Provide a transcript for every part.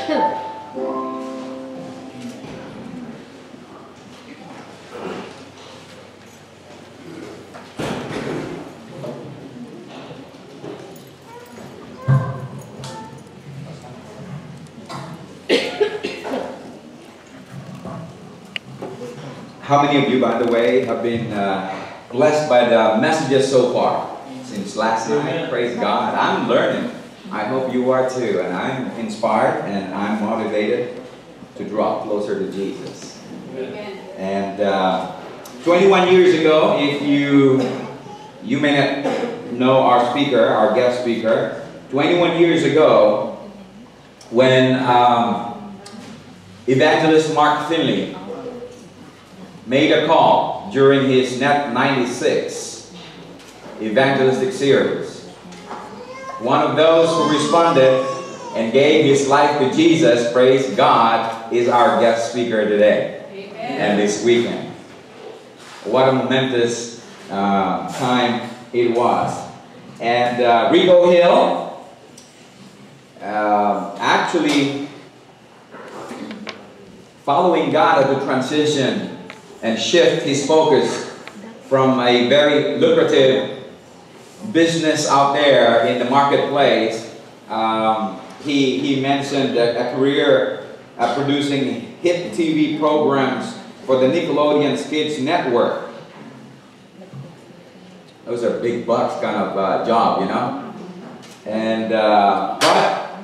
How many of you, by the way, have been blessed by the messages so far since last night? Praise God. I'm learning. I hope you are too. And I'm inspired and I'm motivated to draw closer to Jesus. Amen. And 21 years ago, if you may not know our speaker, our guest speaker, 21 years ago, when Evangelist Mark Finley made a call during his Net 96 evangelistic series. One of those who responded and gave his life to Jesus, praise God, is our guest speaker today. Amen. And this weekend. What a momentous time it was. And Rico Hill actually following God at the transition and shift his focus from a very lucrative business out there in the marketplace. He mentioned a career producing hit TV programs for the Nickelodeon's Kids Network. Those are big bucks kind of job, you know. And but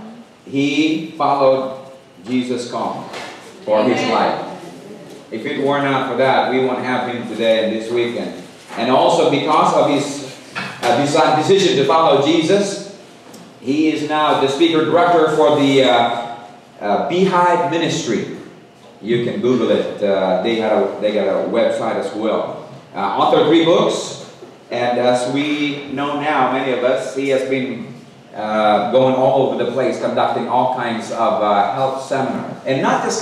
he followed Jesus' call for his life. If it were not for that, we won't have him today and this weekend. And also because of his decision to follow Jesus, he is now the speaker director for the Beehive Ministry. You can Google it. They got a website as well. Authored 3 books, and as we know now, many of us, he has been going all over the place, conducting all kinds of health seminars, and not just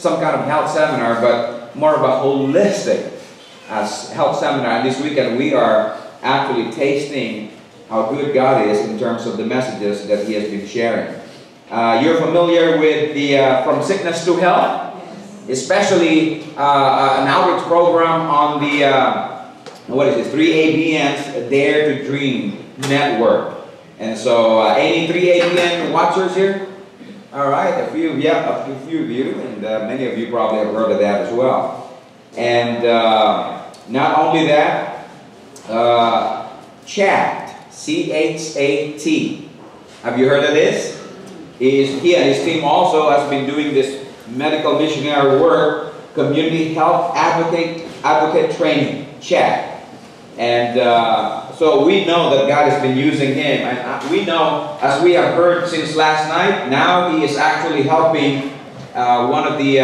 some kind of health seminar, but more of a holistic health seminar. And this weekend we are actually tasting how good God is in terms of the messages that he has been sharing. You're familiar with the From Sickness to Health, especially an outreach program on the what is this? 3ABN's Dare to Dream network. And so, any 3ABN watchers here? All right, a few of you, and many of you probably have heard of that as well. And not only that, Chat, C-H-A-T. Have you heard of this? He and his team also has been doing this medical missionary work, community health advocate training, Chat. And so we know that God has been using him, and we know, as we have heard since last night, now he is actually helping one of the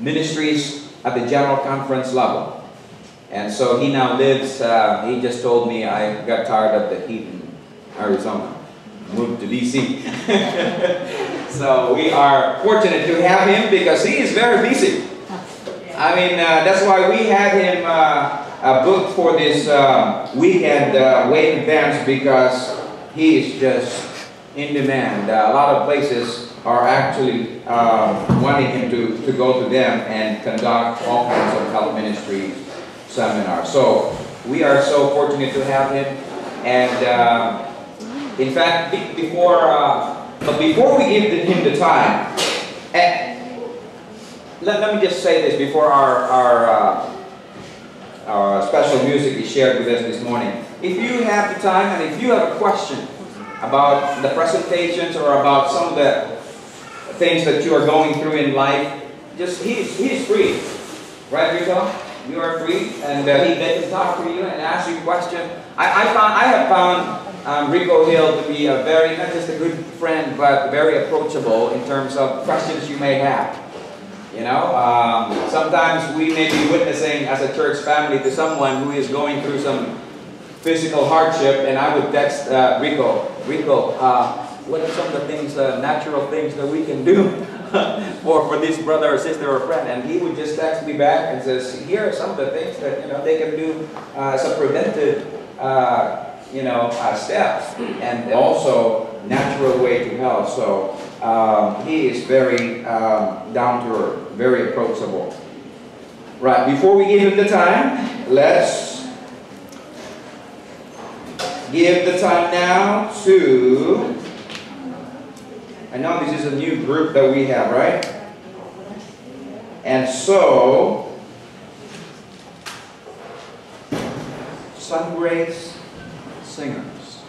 ministries at the general conference level. And so he now lives, he just told me, I got tired of the heat in Arizona, moved to DC. So we are fortunate to have him because he is very busy. I mean, that's why we had him booked for this weekend way in advance, because he is just in demand. A lot of places are actually wanting him to go to them and conduct all kinds of health ministry seminars. So we are so fortunate to have him. And in fact, before we give him the time, let me just say this before our special music is shared with us this morning. If you have the time and if you have a question about the presentations or about some of the things that you are going through in life, just he's free. Right, Rico? You are free, and they can talk to you and ask you questions. I have found Rico Hill to be a very, not just a good friend, but very approachable in terms of questions you may have. You know, sometimes we may be witnessing as a church family to someone who is going through some physical hardship, and I would text Rico, what are some of the things, natural things that we can do for this brother or sister or friend? And he would just text me back and says, here are some of the things that they can do as a preventive steps, and also natural way to health. So he is very down to earth, very approachable. Right, before we give him the time, let's give the time now to, I know this is a new group that we have, right? And so, Sungrace Singers.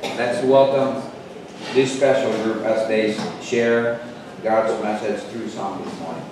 Let's welcome this special group as they share God's message through song this morning.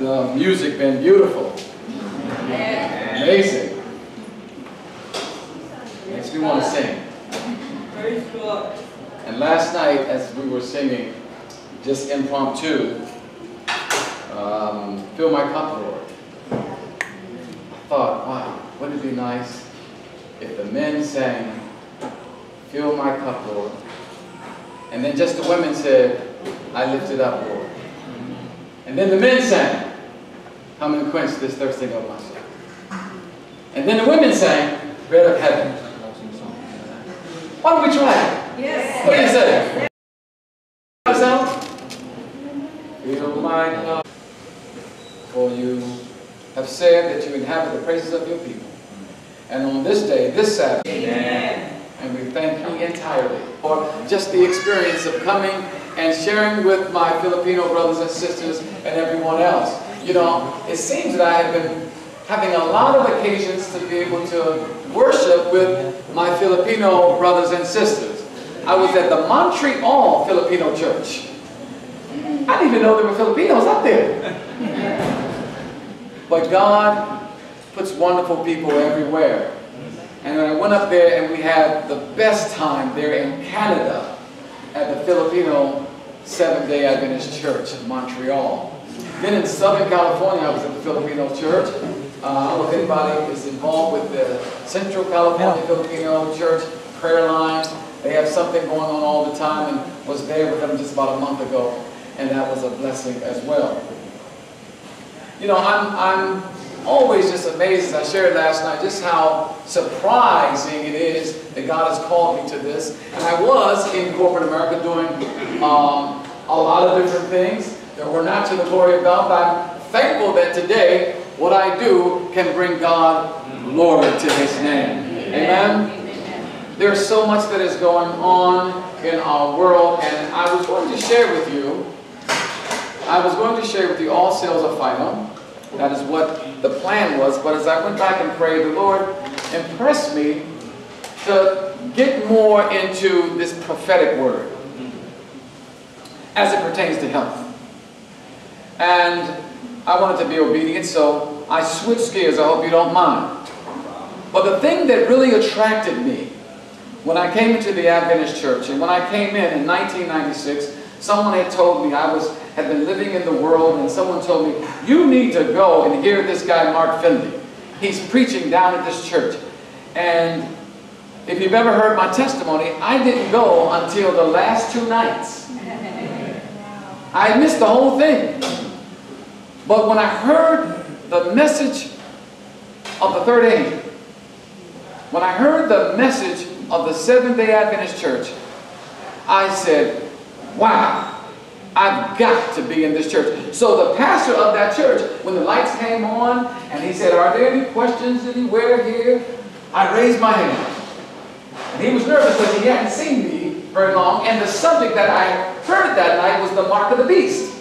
the music been beautiful. Amazing. Makes me want to sing. And last night, as we were singing, just impromptu, Fill My Cup, Lord. I thought, wow, wouldn't it be nice if the men sang, Fill My Cup, Lord. And then just the women said, I lift it up, Lord. And then the men sang, come and quench this thirsting of my soul. And then the women sang, Bread of Heaven. Why don't we try it? Yes. What do you say? Fill my cup, for you have said that you inhabit the praises of your people. And on this day, this Sabbath, amen. And we thank you entirely for just the experience of coming and sharing with my Filipino brothers and sisters and everyone else. You know, it seems that I have been having a lot of occasions to be able to worship with my Filipino brothers and sisters. I was at the Montreal Filipino Church. I didn't even know there were Filipinos up there. But God puts wonderful people everywhere. And when I went up there and we had the best time there in Canada at the Filipino Seventh-day Adventist Church in Montreal. Then in Southern California, I was at the Filipino Church. I don't know if anybody is involved with the Central California Filipino Church prayer line. They have something going on all the time, and was there with them just about a month ago. And that was a blessing as well. You know, I'm always just amazed, as I shared last night, just how surprising it is that God has called me to this. And I was in corporate America doing a lot of different things that were not to the glory of God, but I'm thankful that today what I do can bring God glory to His name. Amen? There's so much that is going on in our world, and I was going to share with you all sales of FilAm. That is what the plan was, but as I went back and prayed, the Lord impressed me to get more into this prophetic word as it pertains to health. And I wanted to be obedient, so I switched gears. I hope you don't mind. But the thing that really attracted me when I came into the Adventist Church, and when I came in 1996, someone had told me had been living in the world, and someone told me, you need to go and hear this guy Mark Finley. He's preaching down at this church. And if you've ever heard my testimony, I didn't go until the last 2 nights. I missed the whole thing. But when I heard the message of the third angel, when I heard the message of the Seventh-day Adventist Church, I said, wow, I've got to be in this church. So the pastor of that church, when the lights came on, and he said, are there any questions anywhere here? I raised my hand. And he was nervous because he hadn't seen me very long, and the subject that I heard that night was the mark of the beast.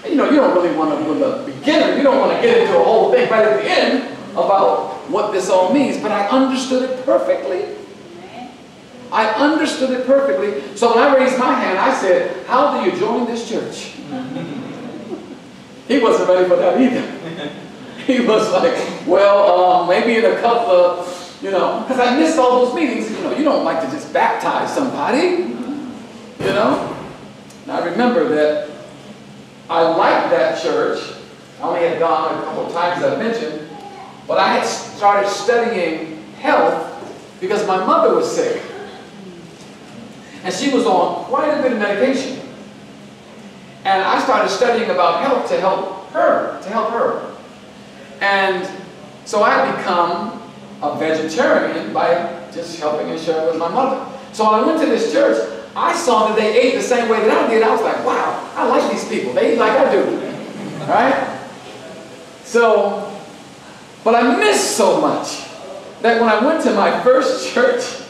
And you know, you don't really want to, with a beginner, you don't want to get into a whole thing right at the end about what this all means, but I understood it perfectly. I understood it perfectly. So when I raised my hand, I said, how do you join this church? He wasn't ready for that either. He was like, well, maybe in a couple of, you know, because I missed all those meetings. You know, you don't like to just baptize somebody, you know. And I remember that I liked that church. I only had gone a couple of times, as I mentioned, but I had started studying health because my mother was sick. And she was on quite a bit of medication. And I started studying about health to help her. And so I had become a vegetarian by just helping and sharing with my mother. So when I went to this church, I saw that they ate the same way that I did. I was like, wow, I like these people. They eat like I do. Right? So, but I missed so much that when I went to my first church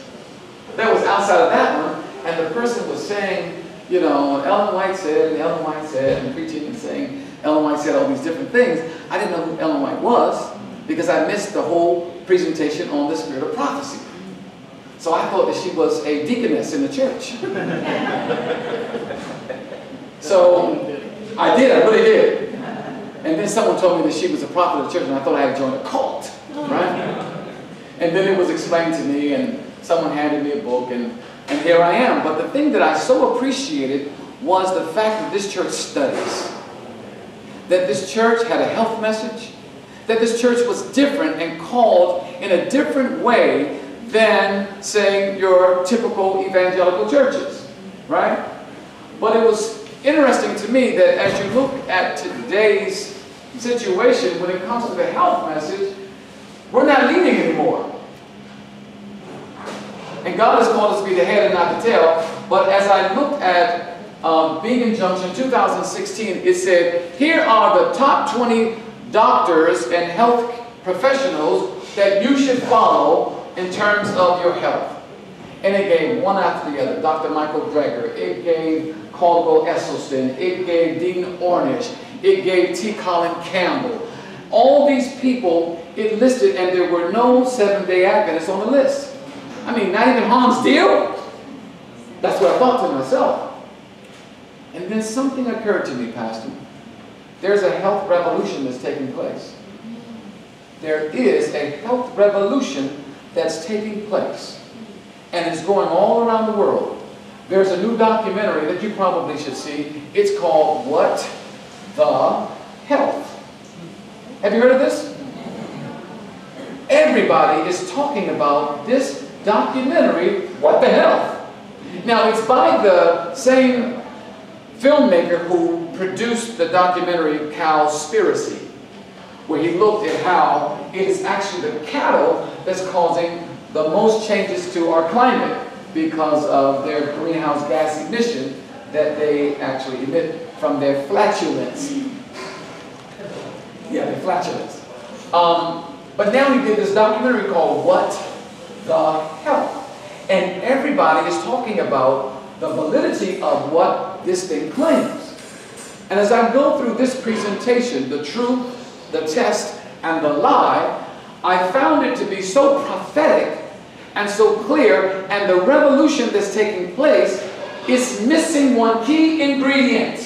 that was outside of that one, and the person was saying, you know, Ellen White said, and preaching and saying, Ellen White said all these different things. I didn't know who Ellen White was because I missed the whole presentation on the spirit of prophecy. So I thought that she was a deaconess in the church. So I really did. And then someone told me that she was a prophet of the church, and I thought I had joined a cult, right? And then it was explained to me, and someone handed me a book, and here I am. But the thing that I so appreciated was the fact that this church studies. That this church had a health message. That this church was different and called in a different way than, say, your typical evangelical churches, right? But it was interesting to me that as you look at today's situation when it comes to the health message, we're not leading anymore. And God has called us to be the head and not the tail. But as I looked at Beacon Junction 2016, it said, here are the top 20 doctors and health professionals that you should follow in terms of your health. And it gave one after the other. Dr. Michael Greger, it gave Caldwell Esselstyn, it gave Dean Ornish, it gave T. Colin Campbell. All these people it listed, and there were no Seventh-day Adventists on the list. I mean, not even Hans Deal? That's what I thought to myself. And then something occurred to me, Pastor. There's a health revolution that's taking place. There is a health revolution that's taking place. And it's going all around the world. There's a new documentary that you probably should see. It's called What the Health. Have you heard of this? Everybody is talking about this documentary, What the Health. Now, it's by the same filmmaker who produced the documentary Cowspiracy, where he looked at how it is actually the cattle that's causing the most changes to our climate because of their greenhouse gas emission that they actually emit from their flatulence. Yeah, their flatulence. But now he did this documentary called What the Health. And everybody is talking about the validity of what this thing claims. And as I go through this presentation, the truth, the test, and the lie, I found it to be so prophetic and so clear, and the revolution that's taking place is missing one key ingredient.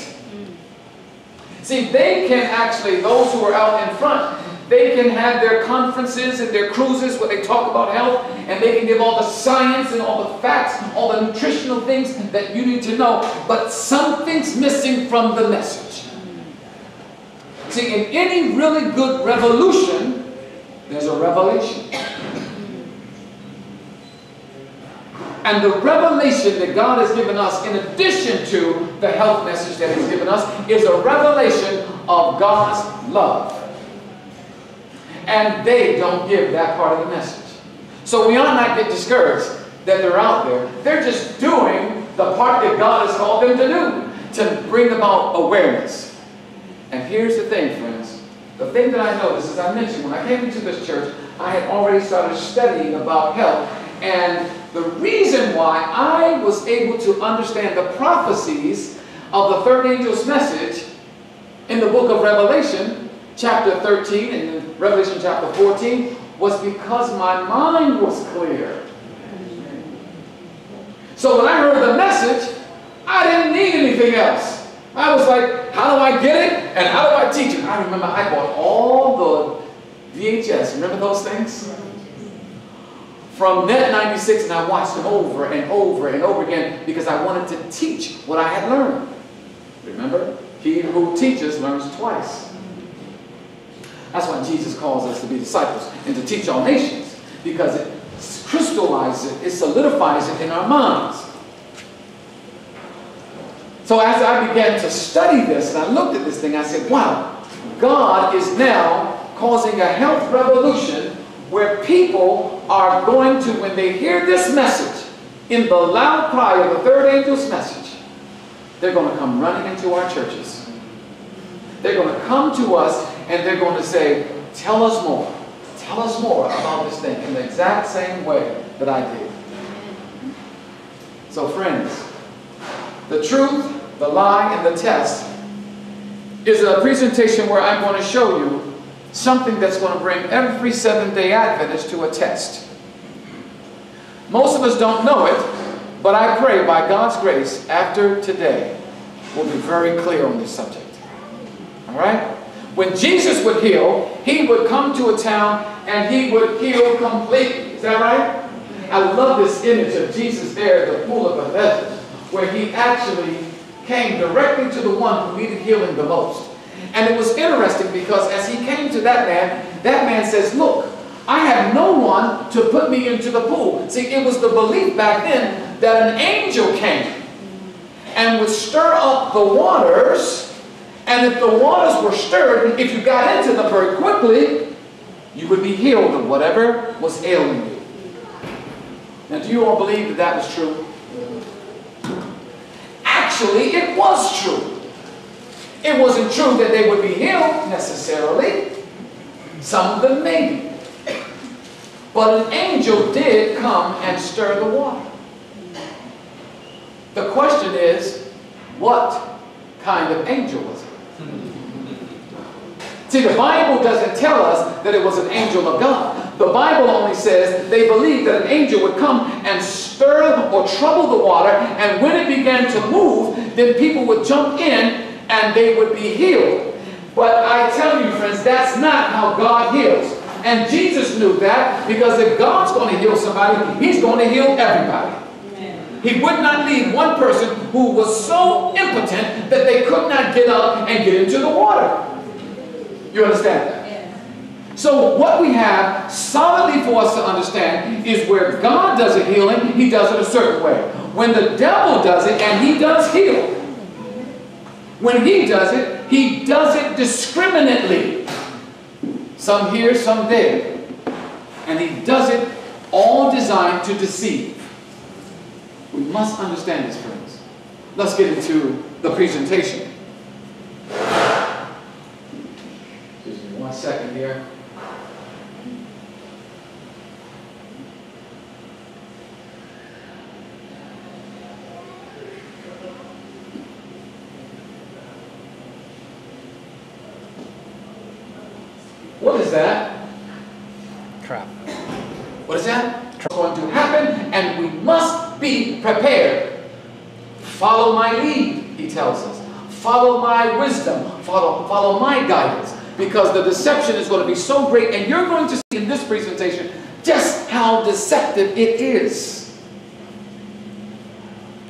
See, they can actually, those who are out in front, they can have their conferences and their cruises where they talk about health, and they can give all the science and all the facts, all the nutritional things that you need to know, but something's missing from the message. See, in any really good revolution, there's a revelation. And the revelation that God has given us, in addition to the health message that He's given us, is a revelation of God's love. And they don't give that part of the message. So we ought not get discouraged that they're out there. They're just doing the part that God has called them to do, to bring about awareness. And here's the thing, friends. The thing that I noticed, as I mentioned, when I came into this church, I had already started studying about health. And the reason why I was able to understand the prophecies of the third angel's message in the book of Revelation, chapter 13 and Revelation chapter 14, was because my mind was clear. So when I heard the message, I didn't need anything else. I was like, how do I get it? And how do I teach it? I remember I bought all the VHS. Remember those things? From Net 96, and I watched them over and over and over again because I wanted to teach what I had learned. Remember? He who teaches learns twice. That's why Jesus calls us to be disciples and to teach all nations, because it crystallizes it, it solidifies it in our minds. So as I began to study this and I looked at this thing, I said, wow, God is now causing a health revolution where people are going to, when they hear this message, in the loud cry of the third angel's message, they're going to come running into our churches. They're going to come to us and they're going to say, tell us more. Tell us more about this thing, in the exact same way that I did. So friends, the truth, the lie, and the test is a presentation where I'm going to show you something that's going to bring every Seventh-day Adventist to a test. Most of us don't know it, but I pray by God's grace, after today, we'll be very clear on this subject. All right? When Jesus would heal, he would come to a town and he would heal completely. Is that right? I love this image of Jesus there at the pool of Bethesda, where he actually came directly to the one who needed healing the most. And it was interesting because as he came to that man says, look, I have no one to put me into the pool. See, it was the belief back then that an angel came and would stir up the waters. And if the waters were stirred, if you got into them very quickly, you would be healed of whatever was ailing you. Now, do you all believe that that was true? Actually, it was true. It wasn't true that they would be healed necessarily. Some of them maybe. But an angel did come and stir the water. The question is, what kind of angel was it? See, the Bible doesn't tell us that it was an angel of God. The Bible only says they believed that an angel would come and stir or trouble the water, and when it began to move, then people would jump in and they would be healed. But I tell you, friends, that's not how God heals. And Jesus knew that, because if God's going to heal somebody, he's going to heal everybody. He would not leave one person who was so impotent that they could not get up and get into the water. You understand that? So what we have solidly for us to understand is where God does a healing, he does it a certain way. When the devil does it, and he does heal, when he does it discriminately. Some here, some there. And he does it all designed to deceive. We must understand this, friends. Let's get into the presentation. Excuse me 1 second here. What is that? Trap. What is that? It's going to happen, and we must be prepared. Follow my lead, he tells us. Follow my wisdom. Follow my guidance. Because the deception is going to be so great, and you're going to see in this presentation just how deceptive it is.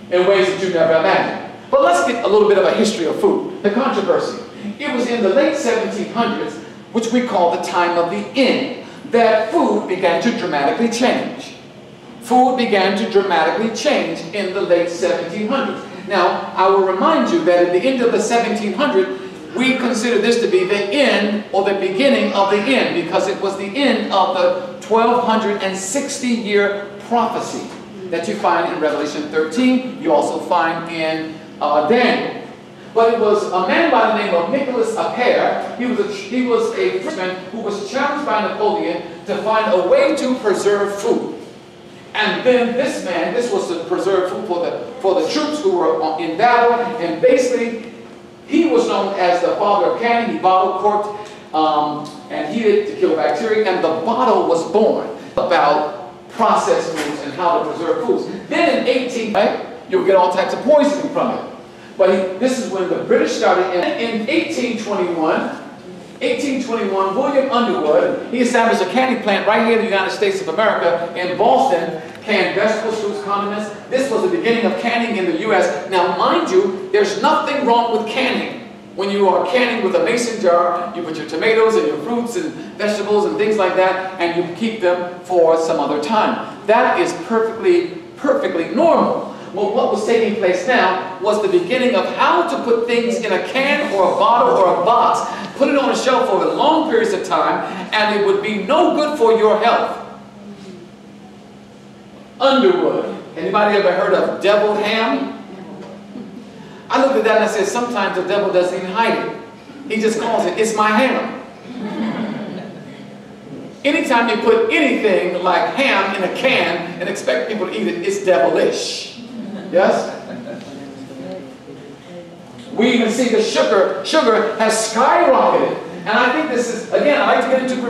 In ways that you never imagined. But let's get a little bit of a history of food. The controversy. It was in the late 1700s, which we call the time of the end, that food began to dramatically change. Food began to dramatically change in the late 1700s. Now, I will remind you that at the end of the 1700s, we consider this to be the end or the beginning of the end, because it was the end of the 1260-year prophecy that you find in Revelation 13. You also find in Daniel. But it was a man by the name of Nicholas Appert. He was a Frenchman who was challenged by Napoleon to find a way to preserve food. And then this man, this was to preserve food for the troops who were in battle. And basically, he was known as the father of canning. He bottle corked and heated to kill bacteria. And the bottle was born about processed foods and how to preserve foods. Then in you'll get all types of poisoning from it. But this is when the British started. In 1821, William Underwood, he established a canning plant right here in the United States of America in Boston, canned vegetables, fruits, condiments. This was the beginning of canning in the U.S. Now, mind you, there's nothing wrong with canning. When you are canning with a mason jar, you put your tomatoes and your fruits and vegetables and things like that, and you keep them for some other time. That is perfectly normal. Well, what was taking place now was the beginning of how to put things in a can or a bottle or a box, put it on a shelf for long periods of time, and it would be no good for your health. Underwood. Anybody ever heard of deviled ham? I looked at that and I said, sometimes the devil doesn't even hide it. He just calls it, it's my ham. Anytime you put anything like ham in a can and expect people to eat it, it's devilish. Yes? We even see the sugar has skyrocketed. And I think this is, again, I like to get into the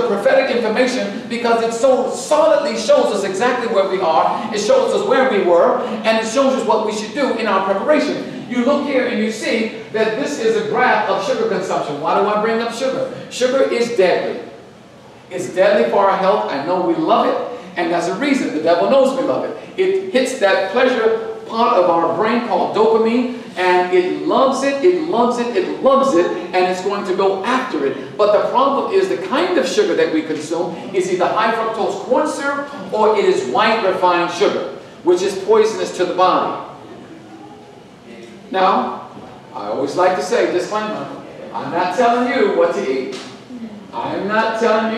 prophetic information, because it so solidly shows us exactly where we are. It shows us where we were, and it shows us what we should do in our preparation. You look here and you see that this is a graph of sugar consumption. Why do I bring up sugar? Sugar is deadly. It's deadly for our health. I know we love it, and that's a reason. The devil knows we love it. It hits that pleasure part of our brain called dopamine, and it loves it, it loves it, it loves it, and it's going to go after it. But the problem is the kind of sugar that we consume is either high fructose corn syrup or it is white refined sugar, which is poisonous to the body. Now, I always like to say, disclaimer, I'm not telling you what to eat. I'm not telling you